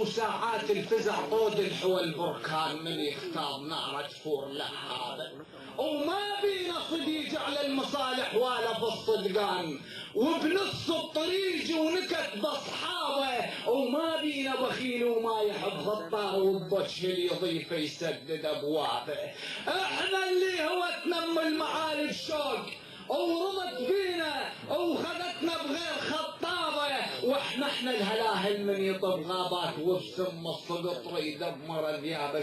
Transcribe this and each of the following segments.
وساعات الفزع طود الحوى البركان من يختار نار تفور لهذا. وما بينا صديق على المصالح ولا في الصدقان، وبنص الطريق ونكت باصحابه، وما بينا بخيل وما يحب غطاه والضش اللي يضيفه يسدد ابوابه. احنا اللي هو تنمل معالي الشوق ورمت بينا وخذتنا بغير خطابه، واحنا الهلاهل من يطب غابات وبسم الصقط يدمر الذيابه.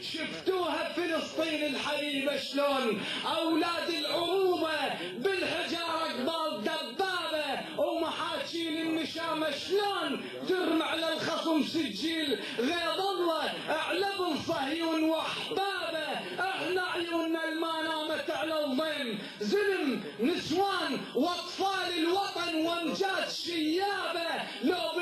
شفتوها فلسطين الحبيبه شلون اولاد العروبه بالحجاره قبال دبابه، ومحاشين النشامه شلون ترمى على الخصم سجيل غيظ الله اعلب صهيون واحبابه. احنا عيوننا الما نامت على الظلم، زلم نسوان واطفال الوطن وامجاد شيابه، لو